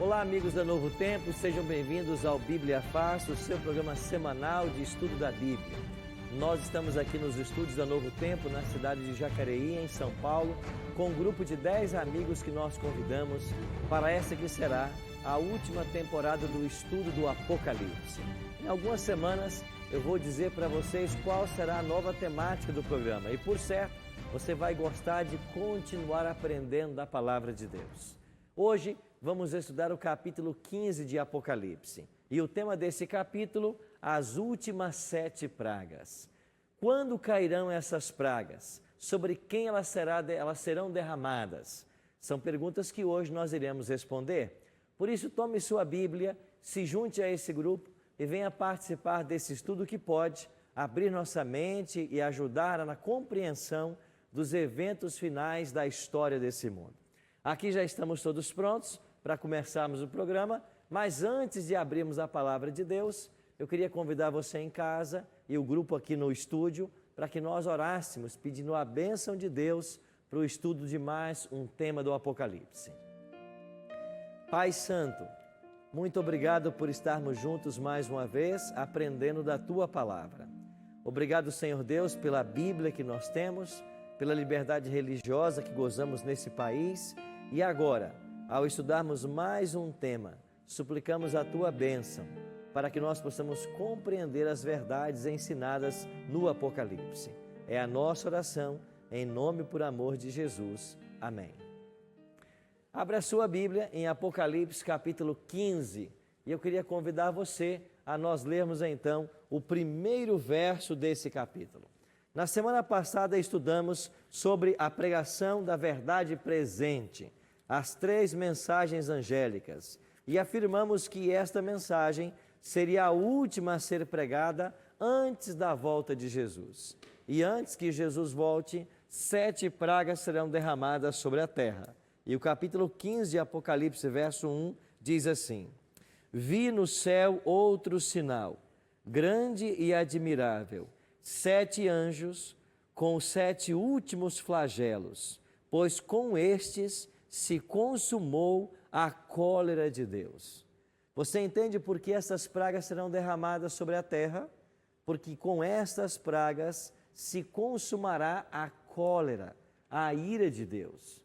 Olá, amigos da Novo Tempo, sejam bem-vindos ao Bíblia Fácil, o seu programa semanal de estudo da Bíblia. Nós estamos aqui nos estúdios da Novo Tempo, na cidade de Jacareí, em São Paulo, com um grupo de 10 amigos que nós convidamos para essa que será a última temporada do estudo do Apocalipse. Em algumas semanas eu vou dizer para vocês qual será a nova temática do programa e, por certo, você vai gostar de continuar aprendendo da Palavra de Deus. Hoje vamos estudar o capítulo 15 de Apocalipse e o tema desse capítulo, as últimas 7 pragas. Quando cairão essas pragas? Sobre quem elas serão derramadas? São perguntas que hoje nós iremos responder. Por isso, tome sua Bíblia, se junte a esse grupo e venha participar desse estudo que pode abrir nossa mente e ajudar na compreensão dos eventos finais da história desse mundo. Aqui já estamos todos prontos para começarmos o programa, mas antes de abrirmos a Palavra de Deus, eu queria convidar você em casa e o grupo aqui no estúdio para que nós orássemos pedindo a bênção de Deus para o estudo de mais um tema do Apocalipse. Pai Santo, muito obrigado por estarmos juntos mais uma vez, aprendendo da Tua Palavra. Obrigado, Senhor Deus, pela Bíblia que nós temos, pela liberdade religiosa que gozamos nesse país. E agora, ao estudarmos mais um tema, suplicamos a Tua bênção para que nós possamos compreender as verdades ensinadas no Apocalipse. É a nossa oração, em nome e por amor de Jesus. Amém. Abra a sua Bíblia em Apocalipse capítulo 15 e eu queria convidar você a nós lermos então o primeiro verso desse capítulo. Na semana passada estudamos sobre a pregação da verdade presente, as 3 mensagens angélicas, e afirmamos que esta mensagem seria a última a ser pregada antes da volta de Jesus. E antes que Jesus volte, 7 pragas serão derramadas sobre a terra. E o capítulo 15 de Apocalipse, verso 1, diz assim: Vi no céu outro sinal, grande e admirável, 7 anjos com os 7 últimos flagelos, pois com estes se consumou a cólera de Deus. Você entende por que essas pragas serão derramadas sobre a terra? Porque com estas pragas se consumará a cólera, a ira de Deus.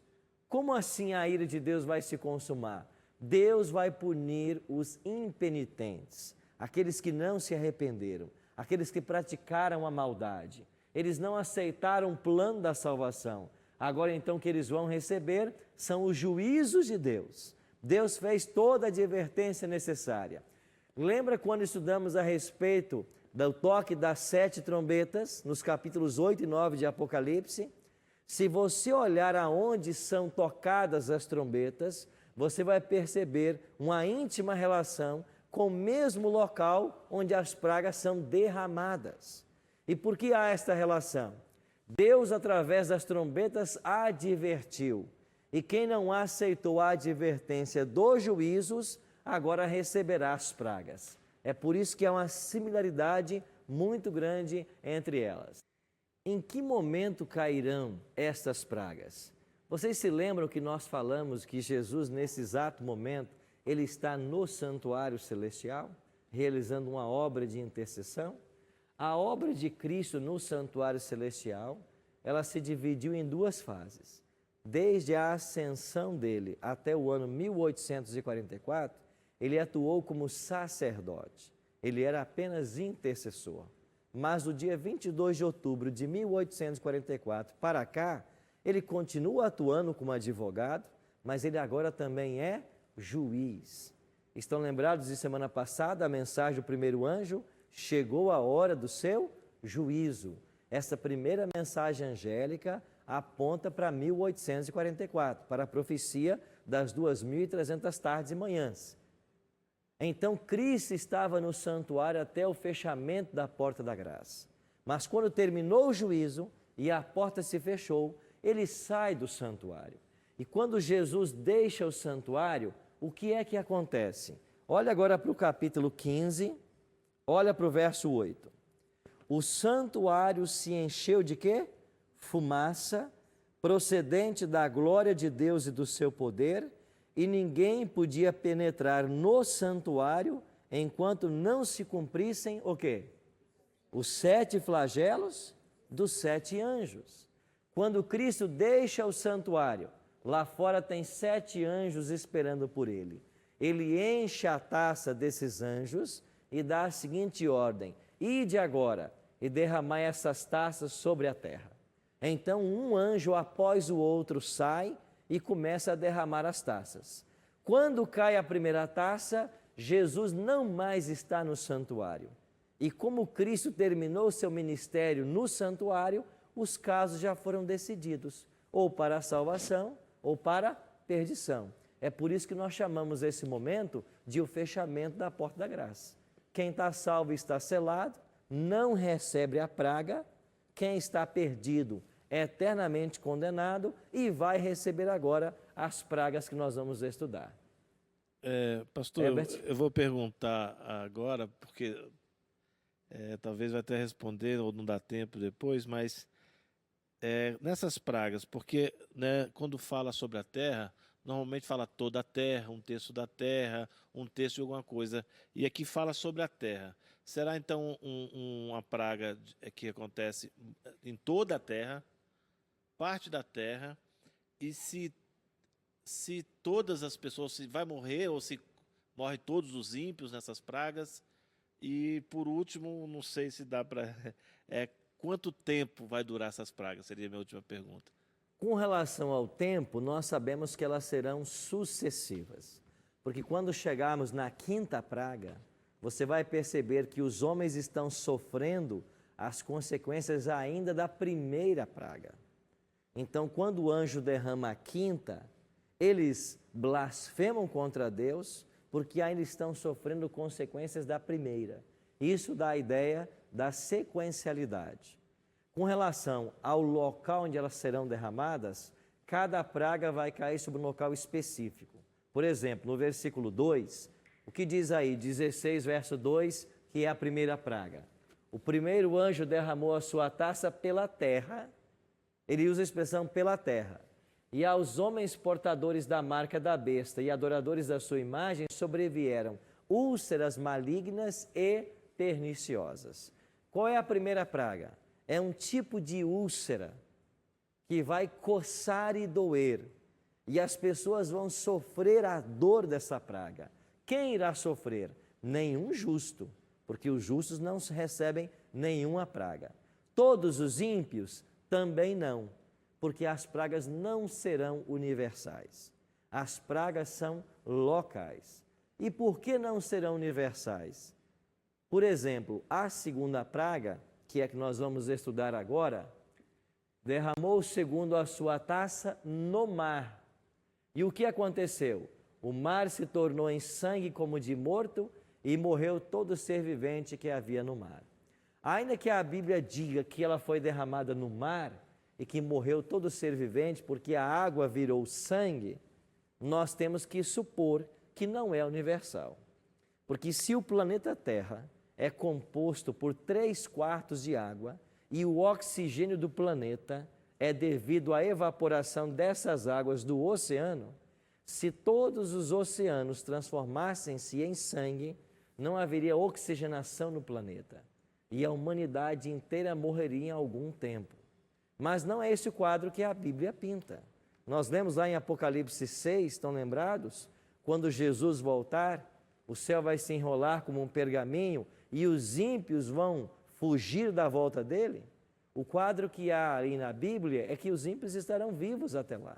Como assim a ira de Deus vai se consumar? Deus vai punir os impenitentes, aqueles que não se arrependeram, aqueles que praticaram a maldade. Eles não aceitaram o plano da salvação. Agora então o que eles vão receber são os juízos de Deus. Deus fez toda a advertência necessária. Lembra quando estudamos a respeito do toque das 7 trombetas, nos capítulos 8 e 9 de Apocalipse? Se você olhar aonde são tocadas as trombetas, você vai perceber uma íntima relação com o mesmo local onde as pragas são derramadas. E por que há esta relação? Deus, através das trombetas, advertiu. E quem não aceitou a advertência dos juízos, agora receberá as pragas. É por isso que há uma similaridade muito grande entre elas. Em que momento cairão estas pragas? Vocês se lembram que nós falamos que Jesus, nesse exato momento, ele está no santuário celestial, realizando uma obra de intercessão? A obra de Cristo no santuário celestial, ela se dividiu em 2 fases. Desde a ascensão dele até o ano 1844, ele atuou como sacerdote. Ele era apenas intercessor. Mas do dia 22 de outubro de 1844 para cá, ele continua atuando como advogado, mas ele agora também é juiz. Estão lembrados de semana passada a mensagem do primeiro anjo? Chegou a hora do seu juízo. Essa primeira mensagem angélica aponta para 1844, para a profecia das 2.300 tardes e manhãs. Então, Cristo estava no santuário até o fechamento da porta da graça. Mas quando terminou o juízo e a porta se fechou, ele sai do santuário. E quando Jesus deixa o santuário, o que é que acontece? Olha agora para o capítulo 15, olha para o verso 8. O santuário se encheu de quê? Fumaça, procedente da glória de Deus e do seu poder, e ninguém podia penetrar no santuário enquanto não se cumprissem o quê? Os 7 flagelos dos 7 anjos. Quando Cristo deixa o santuário, lá fora tem 7 anjos esperando por ele. Ele enche a taça desses anjos e dá a seguinte ordem: ide agora e derramai essas taças sobre a terra. Então um anjo após o outro sai e começa a derramar as taças. Quando cai a primeira taça, Jesus não mais está no santuário. E como Cristo terminou seu ministério no santuário, os casos já foram decididos, ou para a salvação ou para a perdição. É por isso que nós chamamos esse momento de o fechamento da porta da graça. Quem está salvo está selado, não recebe a praga. Quem está perdido é eternamente condenado e vai receber agora as pragas que nós vamos estudar. Pastor, eu vou perguntar agora, porque talvez vai até responder ou não dá tempo depois, mas nessas pragas, porque quando fala sobre a terra, normalmente fala toda a terra, um terço da terra, um terço de alguma coisa, e aqui fala sobre a terra. Será então uma praga que acontece em toda a terra, parte da terra, e se todas as pessoas, se vai morrer ou se morre todos os ímpios nessas pragas? E por último, não sei se dá para... quanto tempo vai durar essas pragas? Seria a minha última pergunta. Com relação ao tempo, nós sabemos que elas serão sucessivas. Porque quando chegarmos na 5ª praga, você vai perceber que os homens estão sofrendo as consequências ainda da primeira praga. Então, quando o anjo derrama a 5ª, eles blasfemam contra Deus, porque ainda estão sofrendo consequências da primeira. Isso dá a ideia da sequencialidade. Com relação ao local onde elas serão derramadas, cada praga vai cair sobre um local específico. Por exemplo, no versículo 2, o que diz aí, 16, verso 2, que é a primeira praga? O primeiro anjo derramou a sua taça pela terra, ele usa a expressão pela terra, e aos homens portadores da marca da besta e adoradores da sua imagem sobrevieram úlceras malignas e perniciosas. Qual é a primeira praga? É um tipo de úlcera que vai coçar e doer, e as pessoas vão sofrer a dor dessa praga. Quem irá sofrer? Nenhum justo, porque os justos não recebem nenhuma praga. Todos os ímpios também não, porque as pragas não serão universais. As pragas são locais. E por que não serão universais? Por exemplo, a segunda praga, que é que nós vamos estudar agora, derramou segundo a sua taça no mar. E o que aconteceu? O mar se tornou em sangue como de morto e morreu todo ser vivente que havia no mar. Ainda que a Bíblia diga que ela foi derramada no mar e que morreu todo ser vivente porque a água virou sangue, nós temos que supor que não é universal. Porque se o planeta Terra é composto por 3/4 de água e o oxigênio do planeta é devido à evaporação dessas águas do oceano, se todos os oceanos transformassem-se em sangue, não haveria oxigenação no planeta e a humanidade inteira morreria em algum tempo. Mas não é esse o quadro que a Bíblia pinta. Nós lemos lá em Apocalipse 6, estão lembrados? Quando Jesus voltar, o céu vai se enrolar como um pergaminho e os ímpios vão fugir da volta dele. O quadro que há aí na Bíblia é que os ímpios estarão vivos até lá.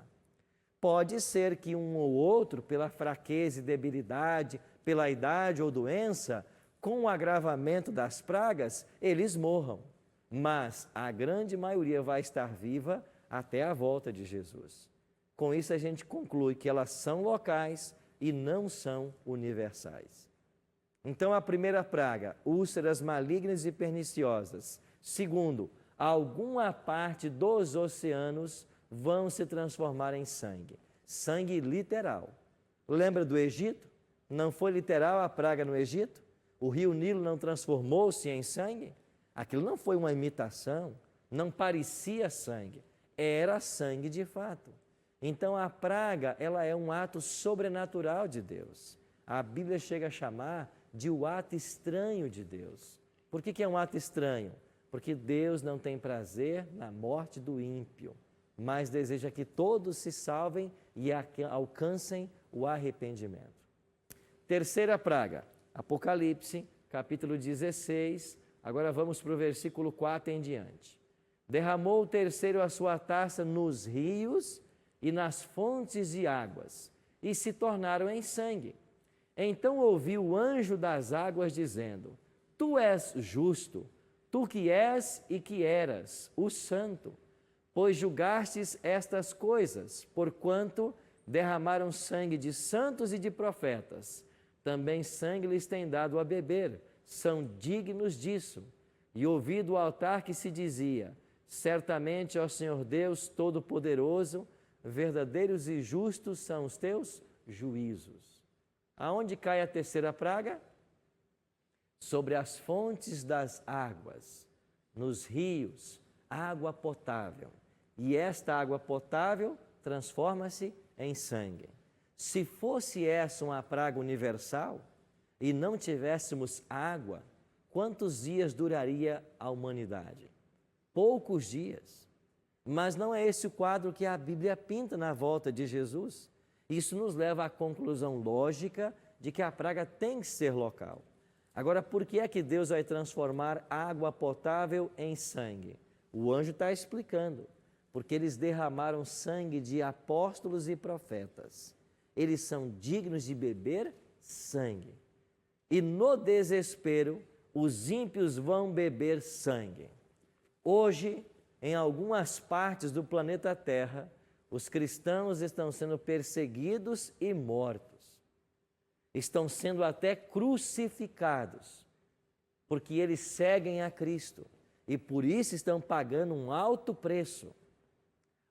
Pode ser que um ou outro, pela fraqueza e debilidade, pela idade ou doença, com o agravamento das pragas, eles morram. Mas a grande maioria vai estar viva até a volta de Jesus. Com isso a gente conclui que elas são locais e não são universais. Então a primeira praga, úlceras malignas e perniciosas. Segundo, alguma parte dos oceanos vão se transformar em sangue. Sangue literal. Lembra do Egito? Não foi literal a praga no Egito? O rio Nilo não transformou-se em sangue? Aquilo não foi uma imitação, não parecia sangue, era sangue de fato. Então a praga, ela é um ato sobrenatural de Deus. A Bíblia chega a chamar de o ato estranho de Deus. Por que é um ato estranho? Porque Deus não tem prazer na morte do ímpio, mas deseja que todos se salvem e alcancem o arrependimento. Terceira praga, Apocalipse, capítulo 16, agora vamos para o versículo 4 em diante. Derramou o terceiro a sua taça nos rios e nas fontes de águas, e se tornaram em sangue. Então ouvi o anjo das águas dizendo: Tu és justo, tu que és e que eras o santo, pois julgastes estas coisas, porquanto derramaram sangue de santos e de profetas, também sangue lhes tem dado a beber, são dignos disso. E ouvi do altar que se dizia: Certamente, ó Senhor Deus Todo-Poderoso, verdadeiros e justos são os teus juízos. Aonde cai a terceira praga? Sobre as fontes das águas, nos rios, água potável. E esta água potável transforma-se em sangue. Se fosse essa uma praga universal e não tivéssemos água, quantos dias duraria a humanidade? Poucos dias. Mas não é esse o quadro que a Bíblia pinta na volta de Jesus. Isso nos leva à conclusão lógica de que a praga tem que ser local. Agora, por que é que Deus vai transformar água potável em sangue? O anjo está explicando. Porque eles derramaram sangue de apóstolos e profetas. Eles são dignos de beber sangue. E no desespero, os ímpios vão beber sangue. Hoje, em algumas partes do planeta Terra, os cristãos estão sendo perseguidos e mortos. Estão sendo até crucificados, porque eles seguem a Cristo e por isso estão pagando um alto preço.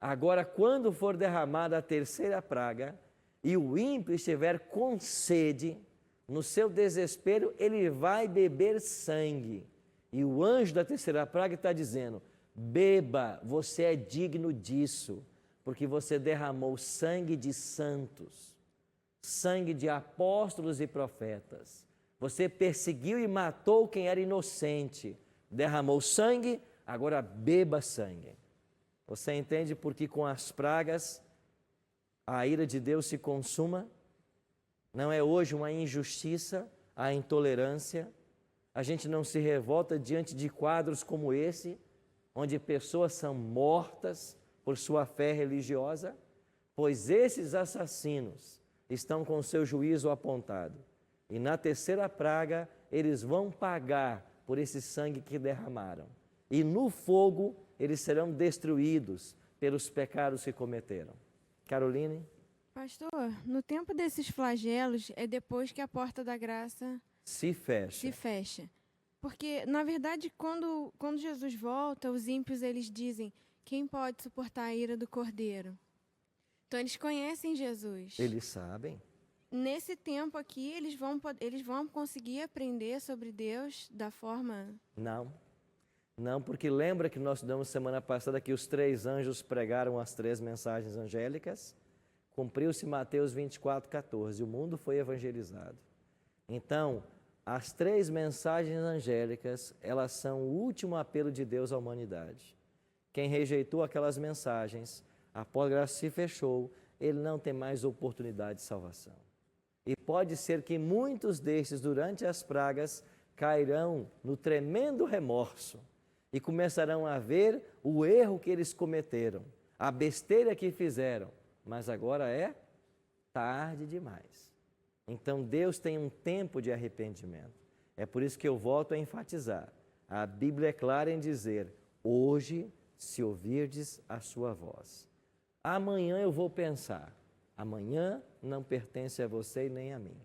Agora, quando for derramada a terceira praga e o ímpio estiver com sede, no seu desespero, ele vai beber sangue. E o anjo da terceira praga está dizendo: beba, você é digno disso, porque você derramou sangue de santos, sangue de apóstolos e profetas. Você perseguiu e matou quem era inocente, derramou sangue, agora beba sangue. Você entende por que com as pragas a ira de Deus se consuma? Não é hoje uma injustiça, a intolerância? A gente não se revolta diante de quadros como esse, onde pessoas são mortas por sua fé religiosa? Pois esses assassinos estão com seu juízo apontado. E na terceira praga, eles vão pagar por esse sangue que derramaram. E no fogo, eles serão destruídos pelos pecados que cometeram. Caroline? Pastor, no tempo desses flagelos, é depois que a porta da graça se fecha. Porque, na verdade, quando Jesus volta, os ímpios, eles dizem: quem pode suportar a ira do Cordeiro? Então, eles conhecem Jesus. Eles sabem. Nesse tempo aqui, eles vão conseguir aprender sobre Deus da forma... Não, porque lembra que nós damos semana passada que os 3 anjos pregaram as 3 mensagens angélicas? Cumpriu-se Mateus 24:14, o mundo foi evangelizado. Então, as 3 mensagens angélicas, elas são o último apelo de Deus à humanidade. Quem rejeitou aquelas mensagens, a porta se fechou, ele não tem mais oportunidade de salvação. E pode ser que muitos destes, durante as pragas, cairão no tremendo remorso e começarão a ver o erro que eles cometeram, a besteira que fizeram, mas agora é tarde demais. Então Deus tem um tempo de arrependimento. É por isso que eu volto a enfatizar. A Bíblia é clara em dizer: hoje, se ouvirdes a sua voz. Amanhã eu vou pensar. Amanhã não pertence a você e nem a mim.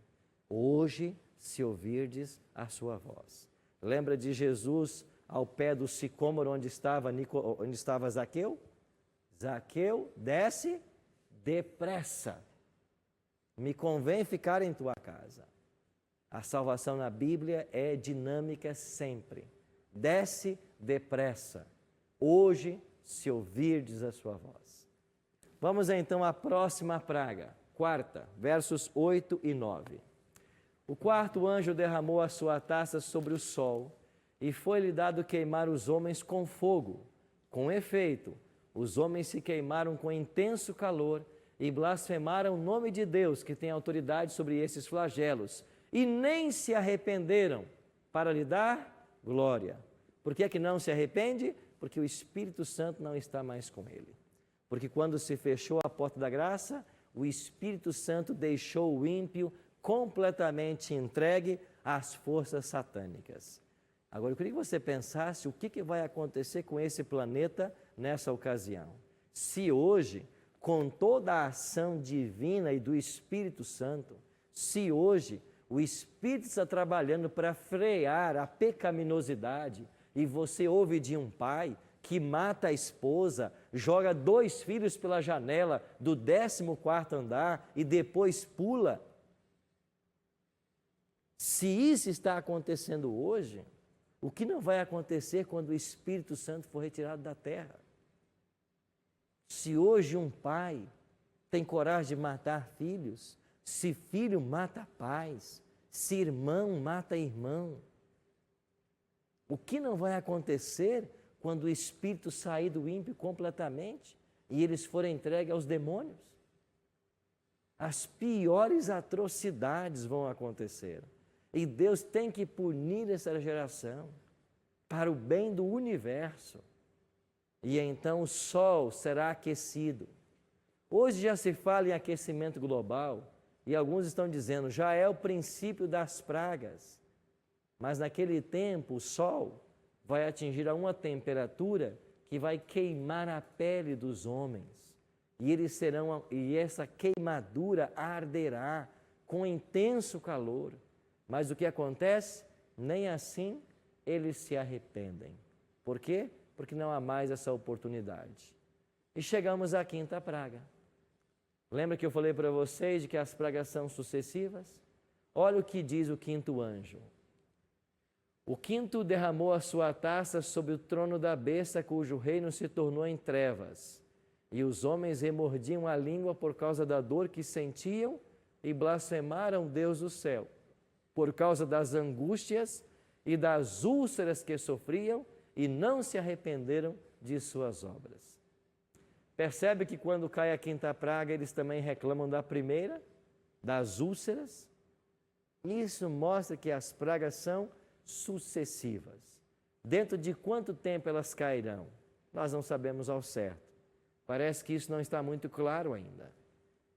Hoje, se ouvirdes a sua voz. Lembra de Jesus ao pé do sicômoro onde estava Zaqueu? Zaqueu, desce depressa. Me convém ficar em tua casa. A salvação na Bíblia é dinâmica sempre. Desce depressa. Hoje, se ouvirdes a sua voz. Vamos então à próxima praga, quarta, versos 8 e 9. O quarto anjo derramou a sua taça sobre o sol, e foi-lhe dado queimar os homens com fogo. Com efeito, os homens se queimaram com intenso calor e blasfemaram o nome de Deus, que tem autoridade sobre esses flagelos, e nem se arrependeram para lhe dar glória. Por que é que não se arrepende? Porque o Espírito Santo não está mais com ele. Porque quando se fechou a porta da graça, o Espírito Santo deixou o ímpio completamente entregue às forças satânicas. Agora, eu queria que você pensasse o que vai acontecer com esse planeta nessa ocasião. Se hoje, com toda a ação divina e do Espírito Santo, se hoje o Espírito está trabalhando para frear a pecaminosidade e você ouve de um pai que mata a esposa, joga 2 filhos pela janela do 14º andar e depois pula. Se isso está acontecendo hoje, o que não vai acontecer quando o Espírito Santo for retirado da terra? Se hoje um pai tem coragem de matar filhos, se filho mata pais, se irmão mata irmão, o que não vai acontecer quando o Espírito sair do ímpio completamente e eles forem entregues aos demônios? As piores atrocidades vão acontecer. E Deus tem que punir essa geração para o bem do universo. E então o sol será aquecido. Hoje já se fala em aquecimento global e alguns estão dizendo já é o princípio das pragas. Mas naquele tempo o sol vai atingir a uma temperatura que vai queimar a pele dos homens. E essa queimadura arderá com intenso calor. Mas o que acontece? Nem assim eles se arrependem. Por quê? Porque não há mais essa oportunidade. E chegamos à quinta praga. Lembra que eu falei para vocês de que as pragas são sucessivas? Olha o que diz o quinto anjo. O quinto derramou a sua taça sobre o trono da besta, cujo reino se tornou em trevas. E os homens remordiam a língua por causa da dor que sentiam e blasfemaram Deus do céu, por causa das angústias e das úlceras que sofriam, e não se arrependeram de suas obras. Percebe que quando cai a quinta praga, eles também reclamam da primeira, das úlceras? Isso mostra que as pragas são sucessivas. Dentro de quanto tempo elas cairão? Nós não sabemos ao certo. Parece que isso não está muito claro ainda.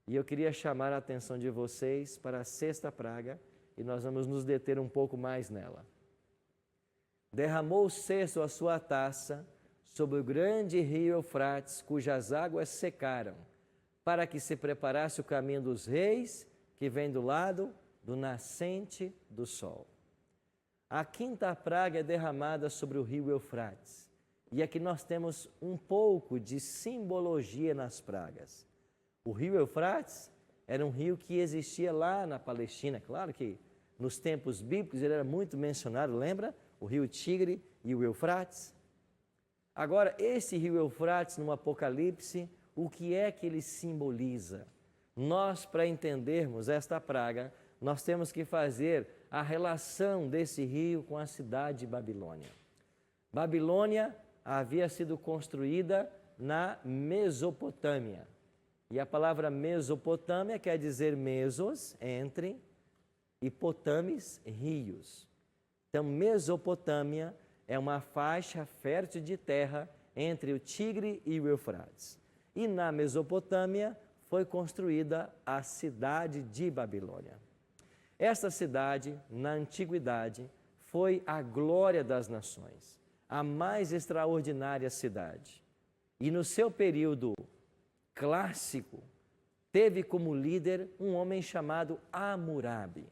E eu queria chamar a atenção de vocês para a sexta praga, e nós vamos nos deter um pouco mais nela. Derramou o sexto a sua taça sobre o grande rio Eufrates, cujas águas secaram, para que se preparasse o caminho dos reis, que vem do lado do nascente do sol. A quinta praga é derramada sobre o rio Eufrates. E aqui nós temos um pouco de simbologia nas pragas. O rio Eufrates era um rio que existia lá na Palestina. Claro que nos tempos bíblicos ele era muito mencionado, lembra? O rio Tigre e o Eufrates. Agora, esse rio Eufrates, no Apocalipse, o que é que ele simboliza? Nós, para entendermos esta praga, nós temos que fazer a relação desse rio com a cidade de Babilônia. Babilônia havia sido construída na Mesopotâmia. E a palavra Mesopotâmia quer dizer mesos, entre, e potames, rios. Então, Mesopotâmia é uma faixa fértil de terra entre o Tigre e o Eufrates. E na Mesopotâmia foi construída a cidade de Babilônia. Esta cidade, na antiguidade, foi a glória das nações, a mais extraordinária cidade. E no seu período clássico, teve como líder um homem chamado Hammurabi.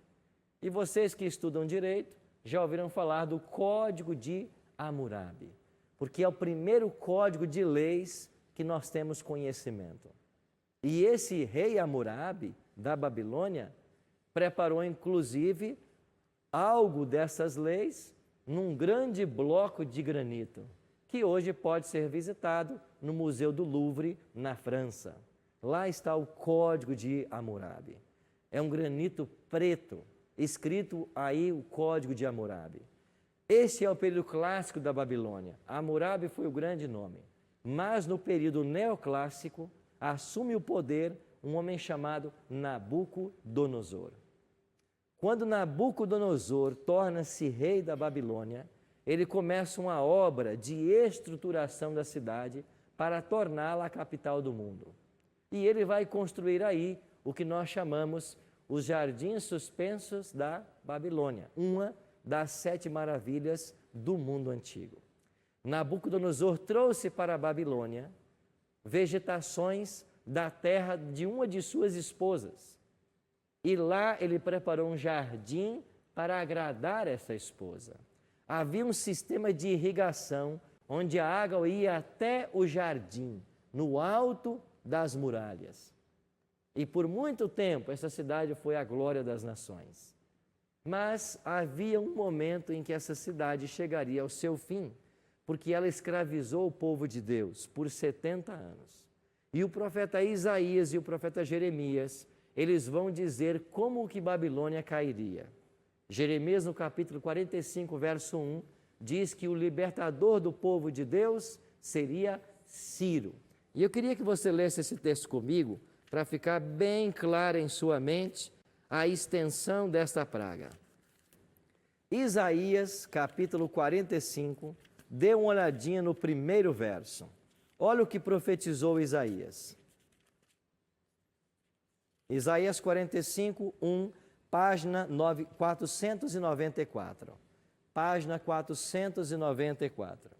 E vocês que estudam direito já ouviram falar do Código de Hammurabi, porque é o primeiro código de leis que nós temos conhecimento. E esse rei Hammurabi, da Babilônia, preparou inclusive algo dessas leis num grande bloco de granito, que hoje pode ser visitado no Museu do Louvre, na França. Lá está o Código de Hammurabi. É um granito preto, escrito aí o Código de Hammurabi. Este é o período clássico da Babilônia. Hammurabi foi o grande nome. Mas no período neoclássico, assume o poder um homem chamado Nabucodonosor. Quando Nabucodonosor torna-se rei da Babilônia, ele começa uma obra de estruturação da cidade para torná-la a capital do mundo. E ele vai construir aí o que nós chamamos os Jardins Suspensos da Babilônia, uma das 7 maravilhas do mundo antigo. Nabucodonosor trouxe para a Babilônia vegetações da terra de uma de suas esposas. E lá ele preparou um jardim para agradar essa esposa. Havia um sistema de irrigação onde a água ia até o jardim, no alto das muralhas. E por muito tempo essa cidade foi a glória das nações. Mas havia um momento em que essa cidade chegaria ao seu fim, porque ela escravizou o povo de Deus por 70 anos. E o profeta Isaías e o profeta Jeremias, eles vão dizer como que Babilônia cairia. Jeremias, no capítulo 45, verso 1, diz que o libertador do povo de Deus seria Ciro. E eu queria que você lesse esse texto comigo, para ficar bem claro em sua mente a extensão desta praga. Isaías, capítulo 45, dê uma olhadinha no primeiro verso. Olha o que profetizou Isaías. Isaías 45, 1, página 494. Página 494.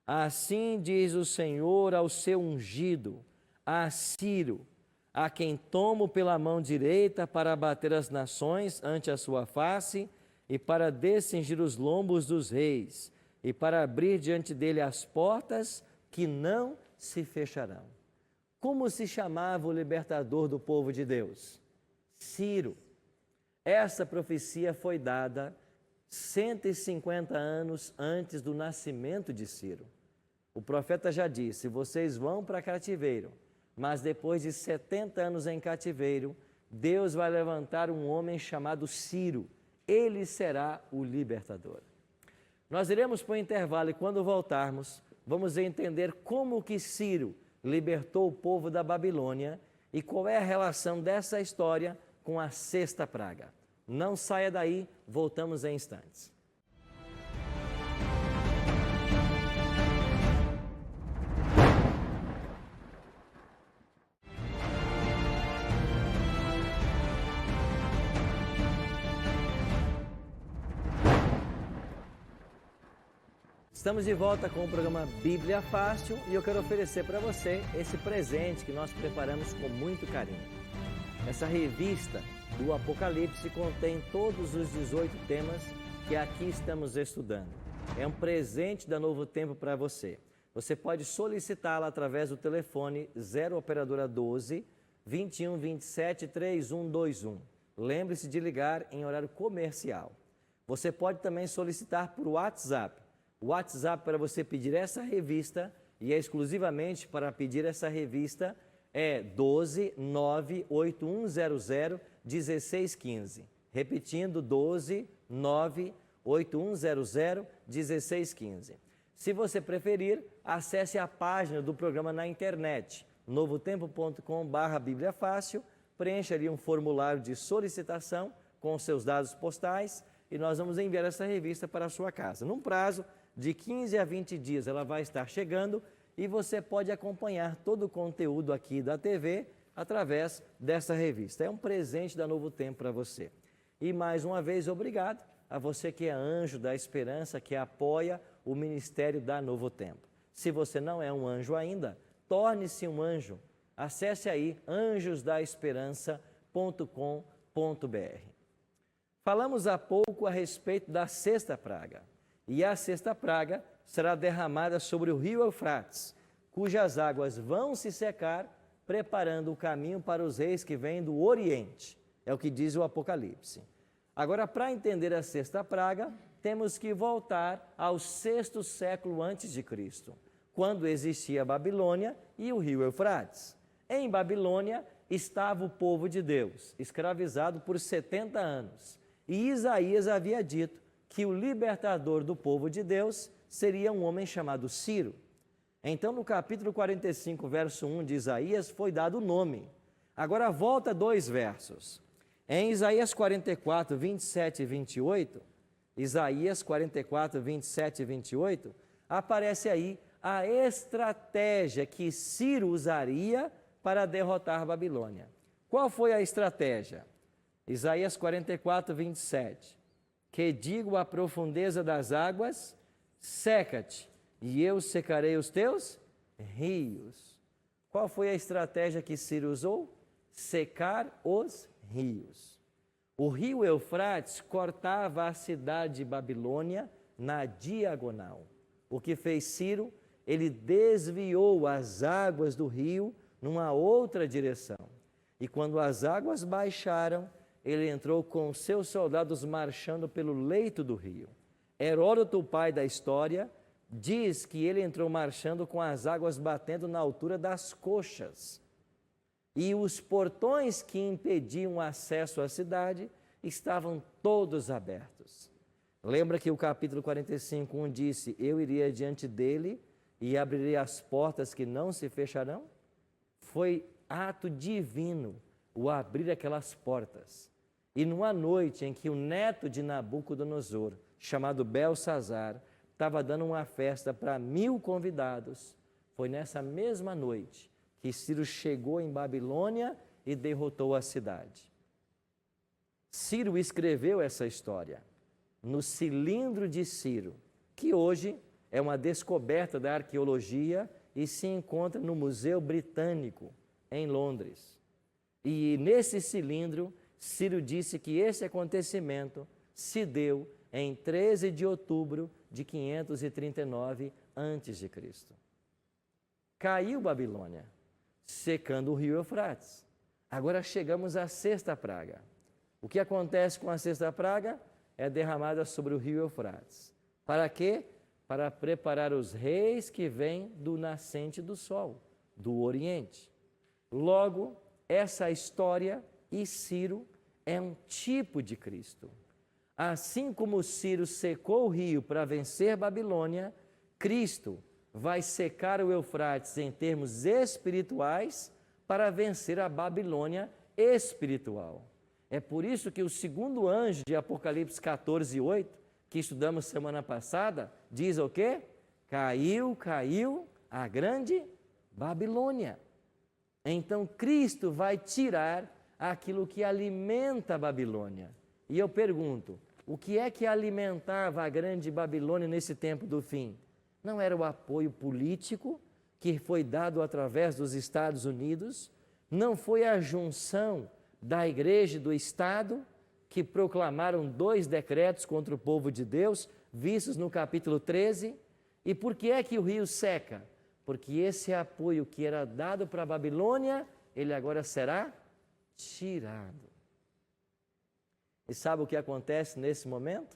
Assim diz o Senhor ao seu ungido, a Ciro, a quem tomo pela mão direita para abater as nações ante a sua face e para descingir os lombos dos reis e para abrir diante dele as portas que não se fecharão. Como se chamava o libertador do povo de Deus? Ciro. Essa profecia foi dada 150 anos antes do nascimento de Ciro. O profeta já disse: vocês vão para cativeiro, mas depois de 70 anos em cativeiro, Deus vai levantar um homem chamado Ciro. Ele será o libertador. Nós iremos para o intervalo e quando voltarmos, vamos entender como que Ciro libertou o povo da Babilônia e qual é a relação dessa história com a 6ª praga. Não saia daí, voltamos em instantes. Estamos de volta com o programa Bíblia Fácil e eu quero oferecer para você esse presente que nós preparamos com muito carinho. Essa revista do Apocalipse contém todos os 18 temas que aqui estamos estudando. É um presente da Novo Tempo para você. Você pode solicitá-la através do telefone 0 operadora 12 21 27 3121. Lembre-se de ligar em horário comercial. Você pode também solicitar por WhatsApp. O WhatsApp para você pedir essa revista, e é exclusivamente para pedir essa revista, é 12 98100 1615. Repetindo, 12 98100 1615. Se você preferir, acesse a página do programa na internet, novotempo.com/Bíblia Fácil, preencha ali um formulário de solicitação com seus dados postais e nós vamos enviar essa revista para a sua casa. Num prazo de 15 a 20 dias ela vai estar chegando e você pode acompanhar todo o conteúdo aqui da TV através dessa revista. É um presente da Novo Tempo para você. E mais uma vez, obrigado a você que é anjo da esperança, que apoia o ministério da Novo Tempo. Se você não é um anjo ainda, torne-se um anjo. Acesse aí anjosdaesperança.com.br. Falamos há pouco a respeito da 6ª praga. E a 6ª praga será derramada sobre o rio Eufrates, cujas águas vão se secar, preparando o caminho para os reis que vêm do Oriente. É o que diz o Apocalipse. Agora, para entender a 6ª praga, temos que voltar ao 6º século antes de Cristo, quando existia a Babilônia e o rio Eufrates. Em Babilônia estava o povo de Deus, escravizado por 70 anos. E Isaías havia dito que o libertador do povo de Deus seria um homem chamado Ciro. Então, no capítulo 45, verso 1 de Isaías, foi dado o nome. Agora, volta 2 versos. Em Isaías 44, 27 e 28, Isaías 44, 27 e 28, aparece aí a estratégia que Ciro usaria para derrotar a Babilônia. Qual foi a estratégia? Isaías 44, 27. Que digo à profundeza das águas, seca-te, e eu secarei os teus rios. Qual foi a estratégia que Ciro usou? Secar os rios. O rio Eufrates cortava a cidade de Babilônia na diagonal. O que fez Ciro? Ele desviou as águas do rio numa outra direção. E quando as águas baixaram, ele entrou com seus soldados marchando pelo leito do rio. Heródoto, o pai da história, diz que ele entrou marchando com as águas batendo na altura das coxas. E os portões que impediam o acesso à cidade estavam todos abertos. Lembra que o capítulo 45, 1 disse, eu iria diante dele e abrirei as portas que não se fecharão? Foi ato divino o abrir aquelas portas. E numa noite em que o neto de Nabucodonosor, chamado Belsazar, estava dando uma festa para 1000 convidados, foi nessa mesma noite que Ciro chegou em Babilônia e derrotou a cidade. Ciro escreveu essa história no cilindro de Ciro, que hoje é uma descoberta da arqueologia e se encontra no Museu Britânico, em Londres. E nesse cilindro, Ciro disse que esse acontecimento se deu em 13 de outubro de 539 a.C. Caiu Babilônia, secando o rio Eufrates. Agora chegamos à 6ª praga. O que acontece com a 6ª praga? É derramada sobre o rio Eufrates. Para quê? Para preparar os reis que vêm do nascente do sol, do Oriente. Logo, essa história e Ciro é um tipo de Cristo. Assim como Ciro secou o rio para vencer Babilônia, Cristo vai secar o Eufrates em termos espirituais para vencer a Babilônia espiritual. É por isso que o segundo anjo de Apocalipse 14, 8, que estudamos semana passada, diz o quê? Caiu a grande Babilônia. Então Cristo vai tirar aquilo que alimenta a Babilônia. E eu pergunto, o que é que alimentava a grande Babilônia nesse tempo do fim? Não era o apoio político que foi dado através dos Estados Unidos? Não foi a junção da igreja e do Estado que proclamaram 2 decretos contra o povo de Deus, vistos no capítulo 13? E por que é que o rio seca? Porque esse apoio que era dado para a Babilônia, ele agora será tirado. E sabe o que acontece nesse momento?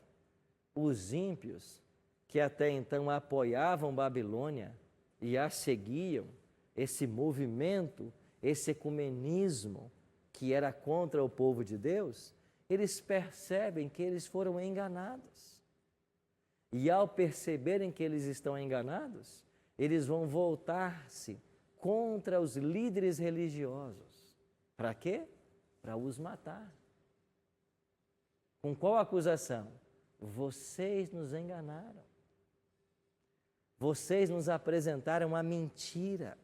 Os ímpios, que até então apoiavam Babilônia e a seguiam, esse movimento, esse ecumenismo que era contra o povo de Deus, eles percebem que eles foram enganados. E ao perceberem que eles estão enganados, eles vão voltar-se contra os líderes religiosos. Para quê? Para os matar. Com qual acusação? Vocês nos enganaram. Vocês nos apresentaram a mentira.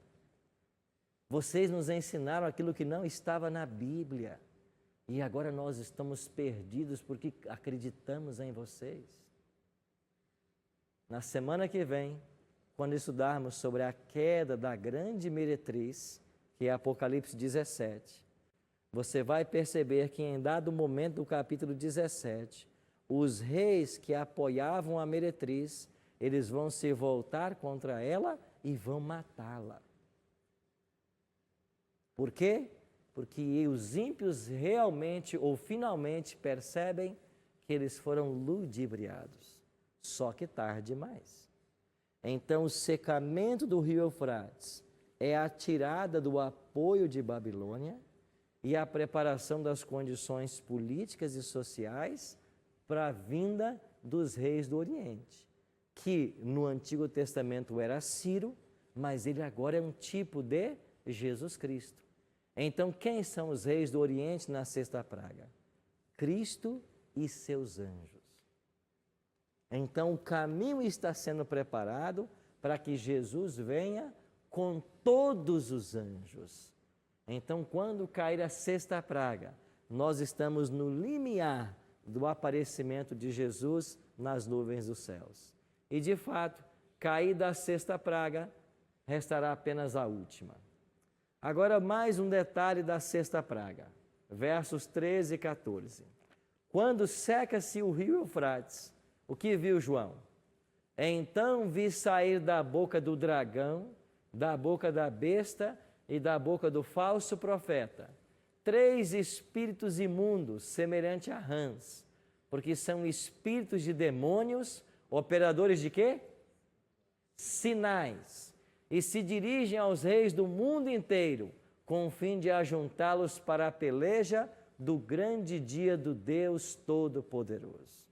Vocês nos ensinaram aquilo que não estava na Bíblia. E agora nós estamos perdidos porque acreditamos em vocês. Na semana que vem, quando estudarmos sobre a queda da grande meretriz, que é Apocalipse 17, você vai perceber que em dado momento do capítulo 17, os reis que apoiavam a meretriz, eles vão se voltar contra ela e vão matá-la. Por quê? Porque os ímpios realmente ou finalmente percebem que eles foram ludibriados, só que tarde demais. Então o secamento do rio Eufrates é a tirada do apoio de Babilônia e a preparação das condições políticas e sociais para a vinda dos reis do Oriente, que no Antigo Testamento era Ciro, mas ele agora é um tipo de Jesus Cristo. Então, quem são os reis do Oriente na sexta praga? Cristo e seus anjos. Então, o caminho está sendo preparado para que Jesus venha com todos os anjos. Então, quando cair a sexta praga, nós estamos no limiar do aparecimento de Jesus nas nuvens dos céus. E, de fato, caída a sexta praga, restará apenas a última. Agora, mais um detalhe da sexta praga, versos 13 e 14. Quando seca-se o rio Eufrates, o que viu João? Então vi sair da boca do dragão, da boca da besta e da boca do falso profeta 3 espíritos imundos, semelhante a rãs, porque são espíritos de demônios, operadores de quê? Sinais. E se dirigem aos reis do mundo inteiro, com o fim de ajuntá-los para a peleja do grande dia do Deus Todo-Poderoso.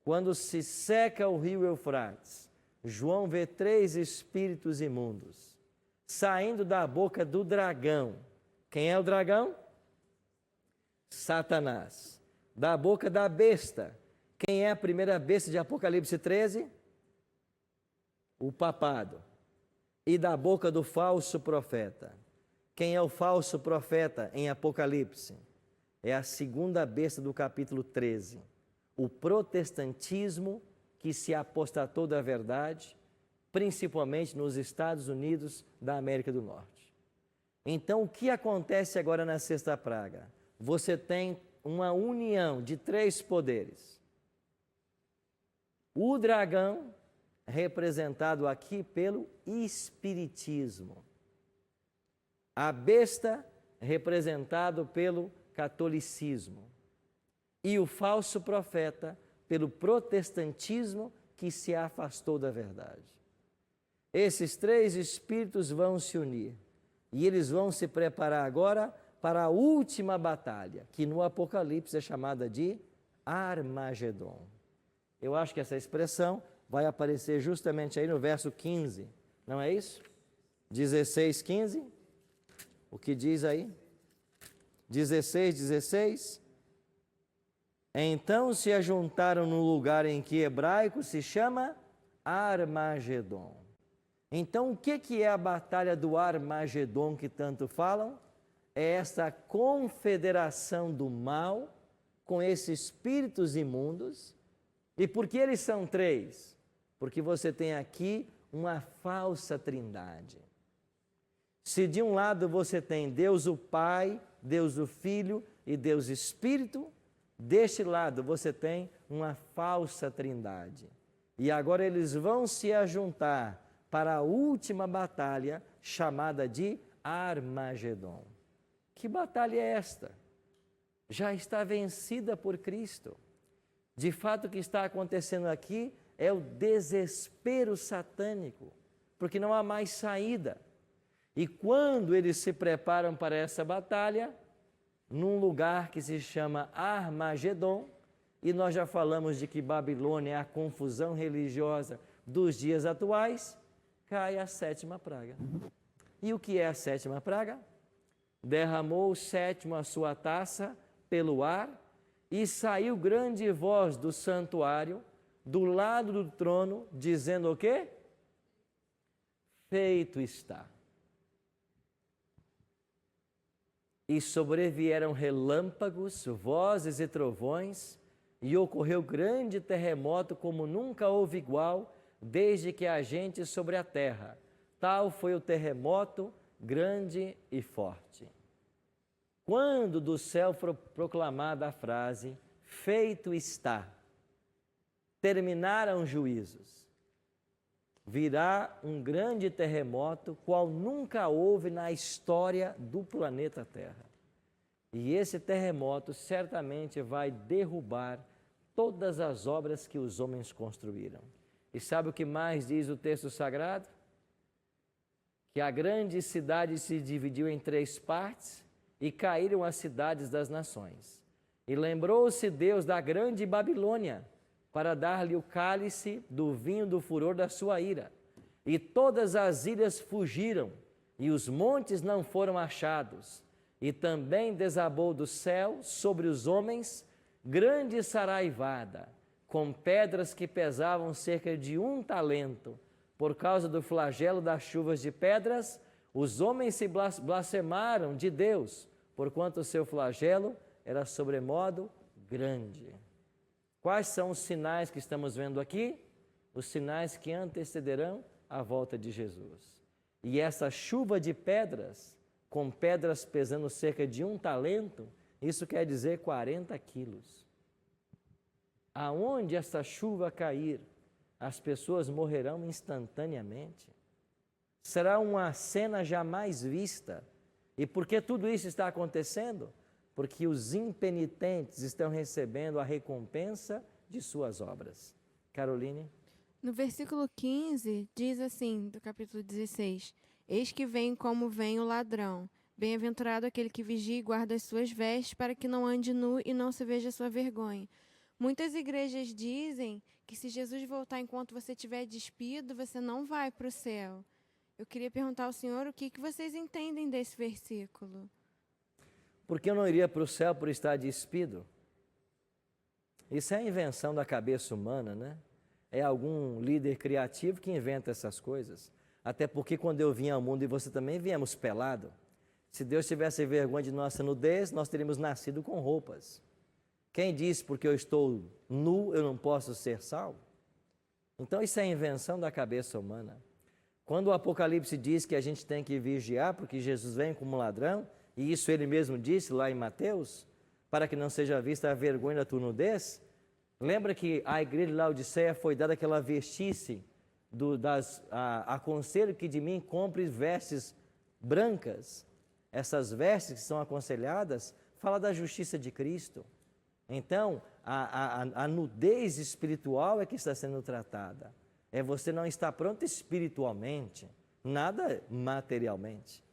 Quando se seca o rio Eufrates, João vê 3 espíritos imundos saindo da boca do dragão. Quem é o dragão? Satanás. Da boca da besta. Quem é a primeira besta de Apocalipse 13? O papado. E da boca do falso profeta. Quem é o falso profeta em Apocalipse? É a segunda besta do capítulo 13. O protestantismo que se apostatou da verdade, principalmente nos Estados Unidos da América do Norte. Então, o que acontece agora na sexta praga? Você tem uma união de 3 poderes. O dragão, representado aqui pelo espiritismo. A besta, representado pelo catolicismo. E o falso profeta, pelo protestantismo que se afastou da verdade. Esses 3 espíritos vão se unir e eles vão se preparar agora para a última batalha, que no Apocalipse é chamada de Armagedon. Eu acho que essa expressão vai aparecer justamente aí no verso 15, não é isso? 16, 15, o que diz aí? 16. Então se ajuntaram no lugar em que hebraico se chama Armagedon. Então o que é a batalha do Armagedon que tanto falam? É essa confederação do mal com esses espíritos imundos. E por que eles são 3? Porque você tem aqui uma falsa trindade. Se de um lado você tem Deus o Pai, Deus o Filho e Deus Espírito, deste lado você tem uma falsa trindade. E agora eles vão se ajuntar para a última batalha chamada de Armagedon. Que batalha é esta? Já está vencida por Cristo. De fato, o que está acontecendo aqui é o desespero satânico, porque não há mais saída. E quando eles se preparam para essa batalha, num lugar que se chama Armagedon, e nós já falamos de que Babilônia é a confusão religiosa dos dias atuais, cai a 7ª praga. E o que é a 7ª praga? Derramou o 7º a sua taça pelo ar, e saiu grande voz do santuário, do lado do trono, dizendo o quê? Feito está. E sobrevieram relâmpagos, vozes e trovões, e ocorreu grande terremoto como nunca houve igual, desde que há gente sobre a terra. Tal foi o terremoto grande e forte. Quando do céu for proclamada a frase, feito está, terminaram os juízos, virá um grande terremoto, qual nunca houve na história do planeta Terra. E esse terremoto certamente vai derrubar todas as obras que os homens construíram. E sabe o que mais diz o texto sagrado? que a grande cidade se dividiu em 3 partes e caíram as cidades das nações. E lembrou-se Deus da grande Babilônia para dar-lhe o cálice do vinho do furor da sua ira. E todas as ilhas fugiram, e os montes não foram achados. E também desabou do céu sobre os homens grande saraivada, com pedras que pesavam cerca de 1 talento. Por causa do flagelo das chuvas de pedras, os homens se blasfemaram de Deus, porquanto o seu flagelo era sobremodo grande. Quais são os sinais que estamos vendo aqui? Os sinais que antecederão a volta de Jesus. E essa chuva de pedras, com pedras pesando cerca de 1 talento, isso quer dizer 40 quilos. Aonde essa chuva cair, as pessoas morrerão instantaneamente. Será uma cena jamais vista. E por que tudo isso está acontecendo? Porque os impenitentes estão recebendo a recompensa de suas obras. Caroline? No versículo 15, diz assim, do capítulo 16: Eis que vem como vem o ladrão. Bem-aventurado aquele que vigia e guarda as suas vestes, para que não ande nu e não se veja a sua vergonha. Muitas igrejas dizem que se Jesus voltar enquanto você estiver despido, você não vai para o céu. Eu queria perguntar ao senhor o que vocês entendem desse versículo. Porque eu não iria para o céu por estar despido? Isso é a invenção da cabeça humana, né? É algum líder criativo que inventa essas coisas. Até porque quando eu vim ao mundo e você também viemos pelado. Se Deus tivesse vergonha de nossa nudez, nós teríamos nascido com roupas. Quem disse porque eu estou nu, eu não posso ser salvo? Então isso é a invenção da cabeça humana. Quando o Apocalipse diz que a gente tem que vigiar, porque Jesus vem como ladrão, e isso ele mesmo disse lá em Mateus, para que não seja vista a vergonha da tua nudez, lembra que a igreja de Laodiceia foi dada que ela vestisse, aconselho que de mim compre vestes brancas. Essas vestes que são aconselhadas, fala da justiça de Cristo. Então, a nudez espiritual é que está sendo tratada. É você não estar pronto espiritualmente, nada materialmente.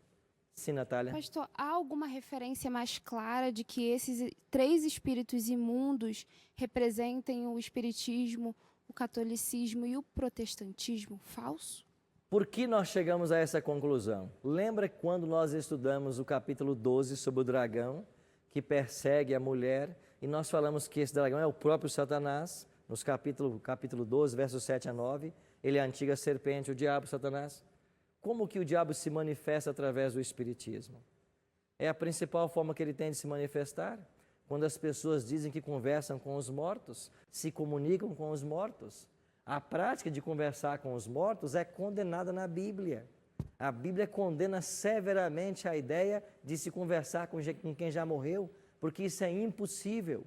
Sim, Natália? Pastor, há alguma referência mais clara de que esses 3 espíritos imundos representem o espiritismo, o catolicismo e o protestantismo falso? Por que nós chegamos a essa conclusão? Lembra quando nós estudamos o capítulo 12 sobre o dragão que persegue a mulher, e nós falamos que esse dragão é o próprio Satanás, nos capítulo 12, versos 7 a 9, ele é a antiga serpente, o diabo, Satanás. Como que o diabo se manifesta através do espiritismo? É a principal forma que ele tem de se manifestar. Quando as pessoas dizem que conversam com os mortos, se comunicam com os mortos. A prática de conversar com os mortos é condenada na Bíblia. A Bíblia condena severamente a ideia de se conversar com quem já morreu, porque isso é impossível.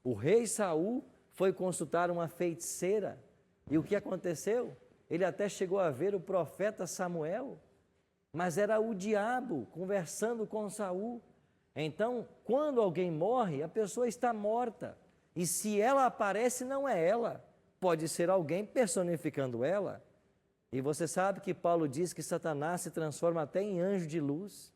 O rei Saul foi consultar uma feiticeira, e o que aconteceu? Ele até chegou a ver o profeta Samuel, mas era o diabo conversando com Saul. Então, quando alguém morre, a pessoa está morta, e se ela aparece, não é ela, pode ser alguém personificando ela. E você sabe que Paulo diz que Satanás se transforma até em anjo de luz.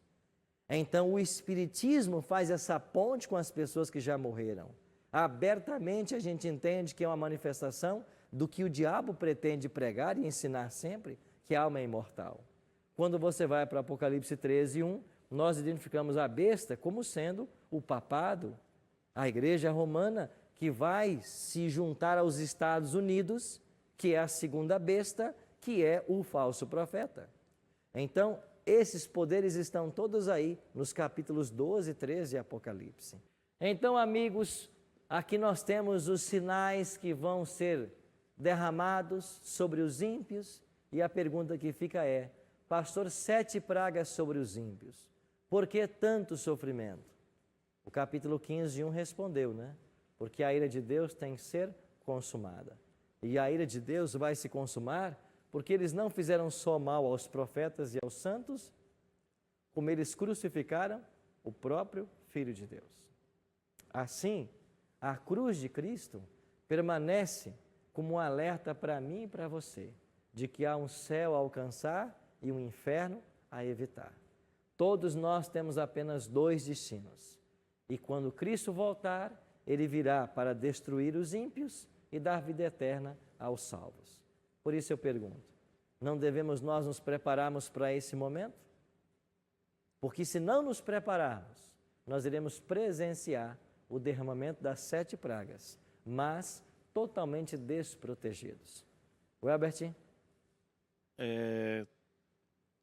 Então, o espiritismo faz essa ponte com as pessoas que já morreram. Abertamente a gente entende que é uma manifestação do que o diabo pretende pregar e ensinar sempre, que a alma é imortal. Quando você vai para Apocalipse 13, 1, nós identificamos a besta como sendo o papado, a igreja romana, que vai se juntar aos Estados Unidos, que é a segunda besta, que é o falso profeta. Então, esses poderes estão todos aí nos capítulos 12 e 13 de Apocalipse. Então, amigos, aqui nós temos os sinais que vão ser derramados sobre os ímpios, e a pergunta que fica é: pastor, 7 pragas sobre os ímpios, por que tanto sofrimento? O capítulo 15, 1 respondeu, né? Porque a ira de Deus tem que ser consumada. E a ira de Deus vai se consumar porque eles não fizeram só mal aos profetas e aos santos, como eles crucificaram o próprio Filho de Deus. Assim, a cruz de Cristo permanece como um alerta para mim e para você, de que há um céu a alcançar e um inferno a evitar. Todos nós temos apenas 2 destinos. E quando Cristo voltar, Ele virá para destruir os ímpios e dar vida eterna aos salvos. Por isso eu pergunto, não devemos nós nos prepararmos para esse momento? Porque se não nos prepararmos, nós iremos presenciar o derramamento das 7 pragas, mas totalmente desprotegidos. Welbert?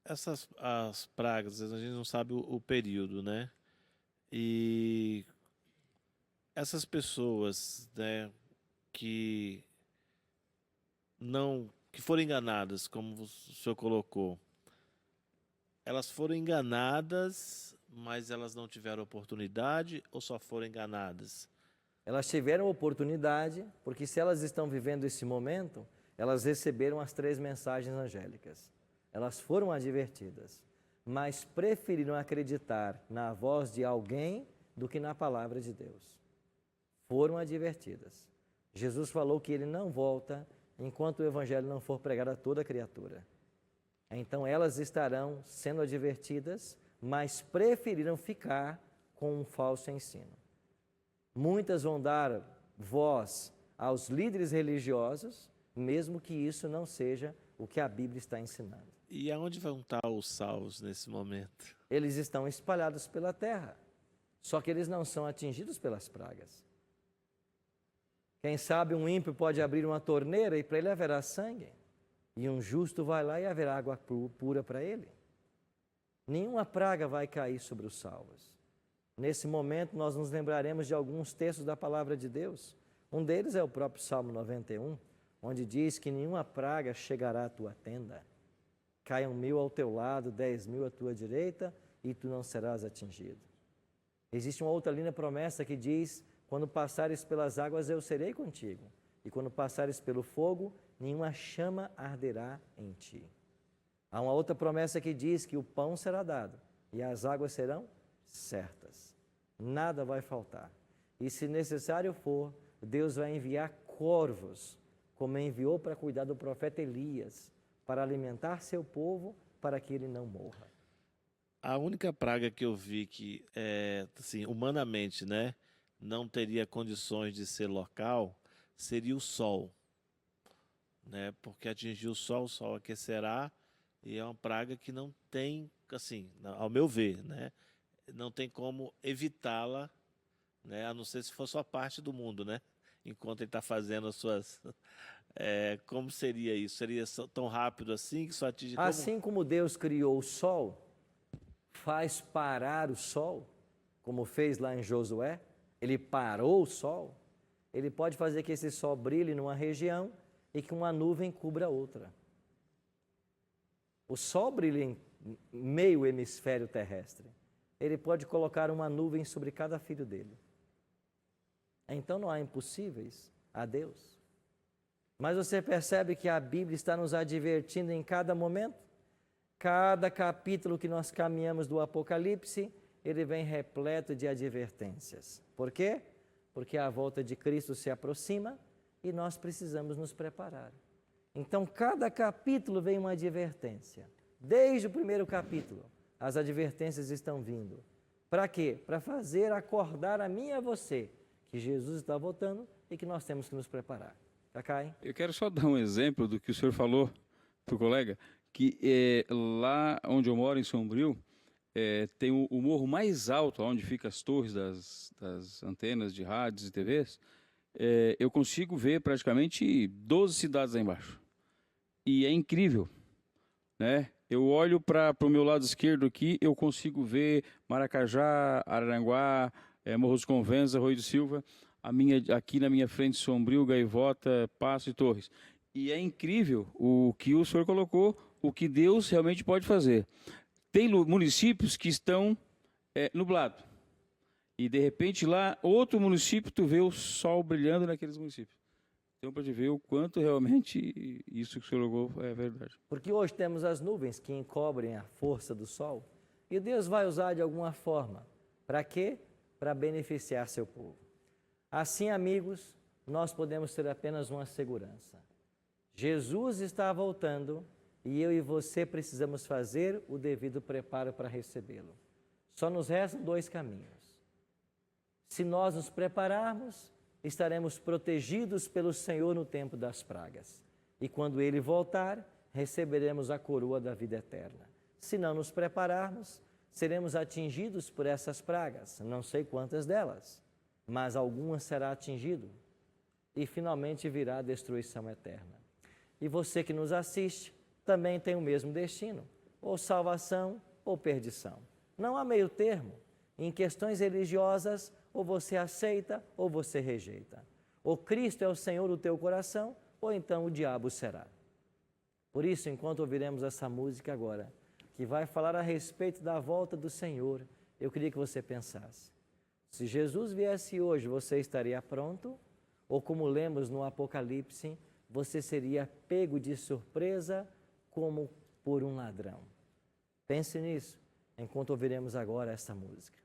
As pragas, a gente não sabe o período, né? E essas pessoas, né, que foram enganadas, como o senhor colocou, elas foram enganadas, mas elas não tiveram oportunidade ou só foram enganadas? Elas tiveram oportunidade, porque se elas estão vivendo esse momento, elas receberam as 3 mensagens angélicas. Elas foram advertidas, mas preferiram acreditar na voz de alguém do que na palavra de Deus. Foram advertidas. Jesus falou que Ele não volta enquanto o Evangelho não for pregado a toda criatura. Então elas estarão sendo advertidas, mas preferiram ficar com um falso ensino. Muitas vão dar voz aos líderes religiosos, mesmo que isso não seja o que a Bíblia está ensinando. E aonde vão estar os salvos nesse momento? Eles estão espalhados pela terra, só que eles não são atingidos pelas pragas. Quem sabe um ímpio pode abrir uma torneira e para ele haverá sangue, e um justo vai lá e haverá água pura para ele. Nenhuma praga vai cair sobre os salvos. Nesse momento nós nos lembraremos de alguns textos da palavra de Deus. Um deles é o próprio Salmo 91, onde diz que nenhuma praga chegará à tua tenda. Caiam 1000 ao teu lado, 10.000 à tua direita, e tu não serás atingido. Existe uma outra linda promessa que diz: quando passares pelas águas, eu serei contigo. E quando passares pelo fogo, nenhuma chama arderá em ti. Há uma outra promessa que diz que o pão será dado e as águas serão certas. Nada vai faltar. E se necessário for, Deus vai enviar corvos, como enviou para cuidar do profeta Elias, para alimentar seu povo, para que ele não morra. A única praga que eu vi que, assim, humanamente, né, não teria condições de ser local, seria o sol, né? Porque atingir o sol aquecerá, e é uma praga que não tem, assim, ao meu ver, né, não tem como evitá-la, né, a não ser se for só parte do mundo, né, enquanto ele está fazendo as suas... como seria isso? Seria tão rápido assim que só atinge... Assim como Deus criou o sol, faz parar o sol, como fez lá em Josué, ele parou o sol, ele pode fazer que esse sol brilhe numa região e que uma nuvem cubra outra. O sol brilha em meio hemisfério terrestre. Ele pode colocar uma nuvem sobre cada filho dele. Então não há impossíveis a Deus. Mas você percebe que a Bíblia está nos advertindo em cada momento? Cada capítulo que nós caminhamos do Apocalipse, ele vem repleto de advertências. Por quê? Porque a volta de Cristo se aproxima e nós precisamos nos preparar. Então, cada capítulo vem uma advertência. Desde o primeiro capítulo, as advertências estão vindo. Para quê? Para fazer acordar a mim e a você que Jesus está voltando e que nós temos que nos preparar. Cacai? Eu quero só dar um exemplo do que o senhor falou para o colega, que lá onde eu moro, em Sombrio, tem o morro mais alto, onde ficam as torres das antenas de rádios e TVs. Eu consigo ver praticamente 12 cidades lá embaixo. E é incrível, né? Eu olho para o meu lado esquerdo aqui, eu consigo ver Maracajá, Araranguá, Morro dos Conventos, Arroio do Silva, aqui na minha frente, Sombrio, Gaivota, Passo e Torres. E é incrível o que o senhor colocou, o que Deus realmente pode fazer. Tem municípios que estão nublados. E, de repente, lá, outro município, tu vê o sol brilhando naqueles municípios. Então, para te ver o quanto realmente isso que o senhor colocou é verdade. Porque hoje temos as nuvens que encobrem a força do sol. E Deus vai usar de alguma forma. Para quê? Para beneficiar seu povo. Assim, amigos, nós podemos ter apenas uma segurança. Jesus está voltando e eu e você precisamos fazer o devido preparo para recebê-lo. Só nos restam 2 caminhos. Se nós nos prepararmos, estaremos protegidos pelo Senhor no tempo das pragas. E quando Ele voltar, receberemos a coroa da vida eterna. Se não nos prepararmos, seremos atingidos por essas pragas, não sei quantas delas, mas algumas será atingido. E finalmente virá a destruição eterna. E você que nos assiste também tem o mesmo destino, ou salvação ou perdição. Não há meio termo. Em questões religiosas, ou você aceita ou você rejeita. Ou Cristo é o Senhor do teu coração, ou então o diabo será. Por isso, enquanto ouviremos essa música agora, que vai falar a respeito da volta do Senhor, eu queria que você pensasse. Se Jesus viesse hoje, você estaria pronto? Ou como lemos no Apocalipse, você seria pego de surpresa como por um ladrão? Pense nisso, enquanto ouviremos agora essa música.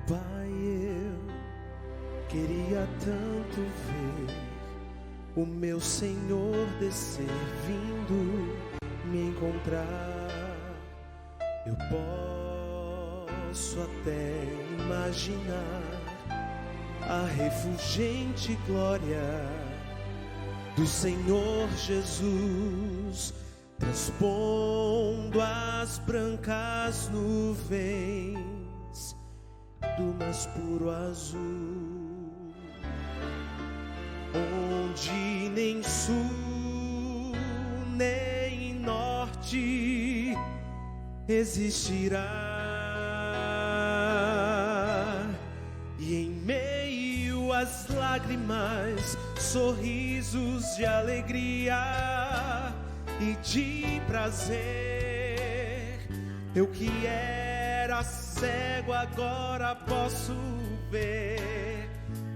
Pai, eu queria tanto ver o meu Senhor descer, vindo me encontrar. Eu posso até imaginar a refulgente glória do Senhor Jesus, transpondo as brancas nuvens do mais puro azul, onde nem sul nem norte existirá, e em meio às lágrimas, sorrisos de alegria e de prazer. Eu que era cego agora posso ver,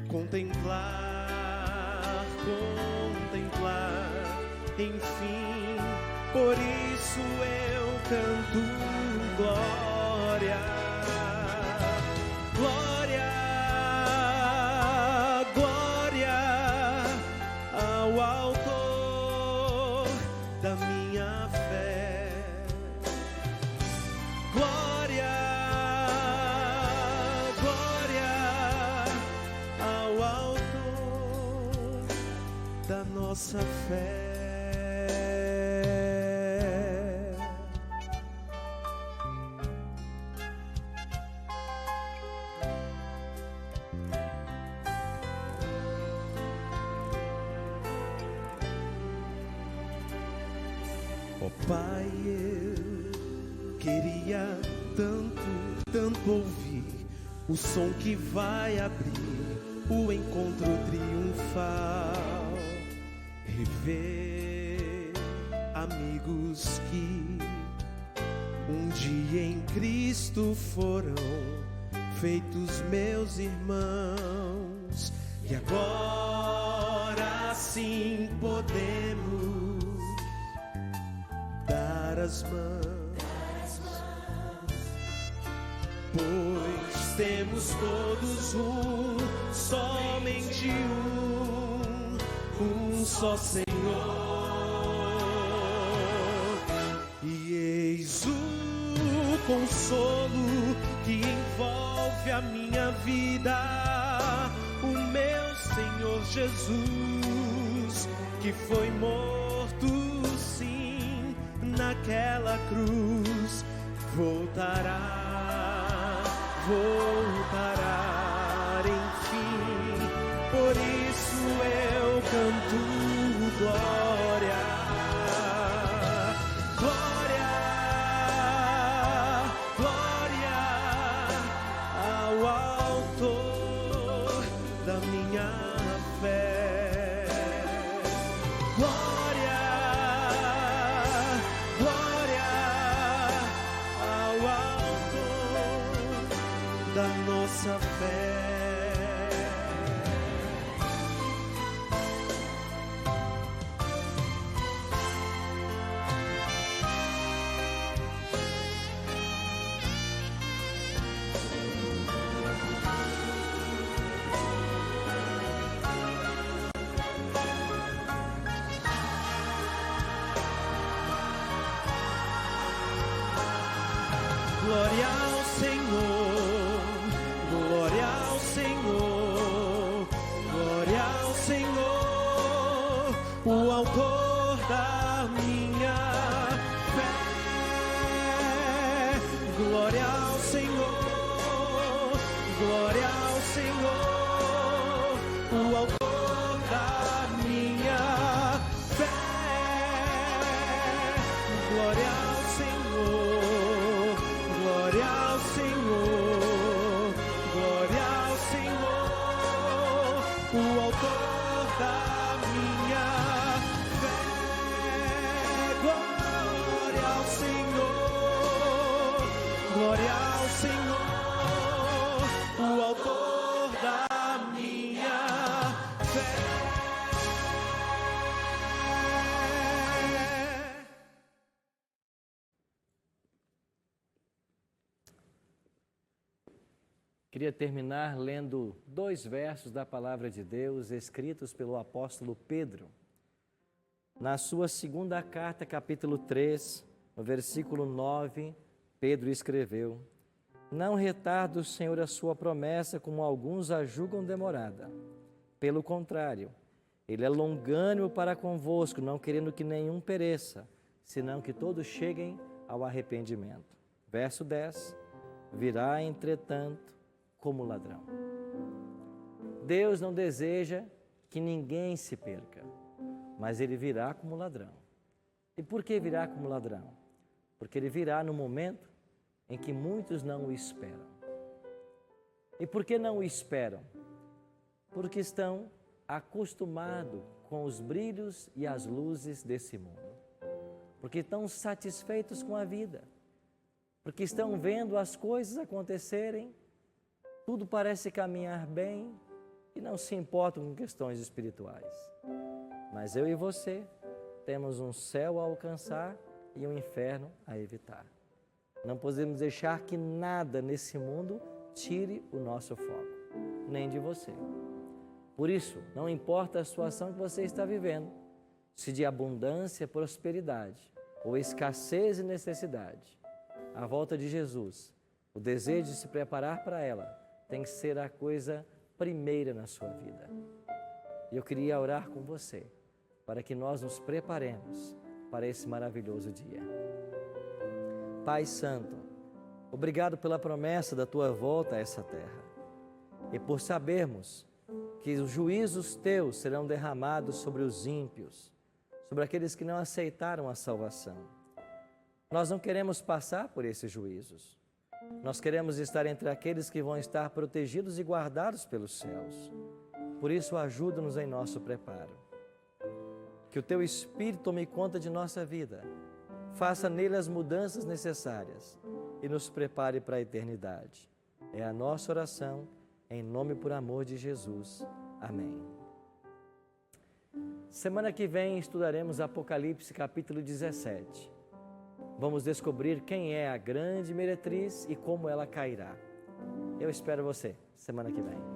contemplar, enfim. Por isso eu canto glória, glória, glória ao autor da minha fé. Glória, da nossa fé. Ó Pai, eu queria tanto ouvir o som que vai abrir o encontro triunfal, rever amigos que um dia em Cristo foram feitos meus irmãos, e agora sim podemos dar as mãos, pois temos todos somente um só Senhor, e eis o consolo que envolve a minha vida, o meu Senhor Jesus, que foi morto sim naquela cruz, voltará, enfim. Por isso eu canto glória, glória, glória ao alto glória, glória ao autor da nossa fé. Glória ao Senhor, glória ao Senhor, glória ao Senhor, o autor da minha fé. Glória ao Senhor, glória ao Senhor, o autor da minha fé. Glória ao Senhor, glória ao Senhor, glória ao Senhor, o autor da minha fé. Glória ao Senhor, glória ao Senhor, o autor da minha fé. Queria terminar lendo 2 versos da Palavra de Deus escritos pelo apóstolo Pedro. Na sua segunda carta, capítulo 3, no versículo 9, Pedro escreveu: Não retarda o Senhor a sua promessa, como alguns a julgam demorada. Pelo contrário, Ele é longânimo para convosco, não querendo que nenhum pereça, senão que todos cheguem ao arrependimento. Verso 10, virá, entretanto, como ladrão. Deus não deseja que ninguém se perca, mas Ele virá como ladrão. E por que virá como ladrão? Porque Ele virá no momento em que muitos não o esperam. E por que não o esperam? Porque estão acostumados com os brilhos e as luzes desse mundo. Porque estão satisfeitos com a vida. Porque estão vendo as coisas acontecerem, tudo parece caminhar bem e não se importam com questões espirituais. Mas eu e você temos um céu a alcançar e um inferno a evitar. Não podemos deixar que nada nesse mundo tire o nosso foco, nem de você. Por isso, não importa a situação que você está vivendo, se de abundância, prosperidade ou escassez e necessidade, a volta de Jesus, o desejo de se preparar para ela, tem que ser a coisa primeira na sua vida. E eu queria orar com você, para que nós nos preparemos para esse maravilhoso dia. Pai Santo, obrigado pela promessa da Tua volta a essa terra. E por sabermos que os juízos Teus serão derramados sobre os ímpios, sobre aqueles que não aceitaram a salvação. Nós não queremos passar por esses juízos. Nós queremos estar entre aqueles que vão estar protegidos e guardados pelos céus. Por isso, ajuda-nos em nosso preparo. Que o Teu Espírito tome conta de nossa vida, faça nele as mudanças necessárias e nos prepare para a eternidade. É a nossa oração, em nome e por amor de Jesus. Amém. Semana que vem estudaremos Apocalipse capítulo 17. Vamos descobrir quem é a grande meretriz e como ela cairá. Eu espero você semana que vem.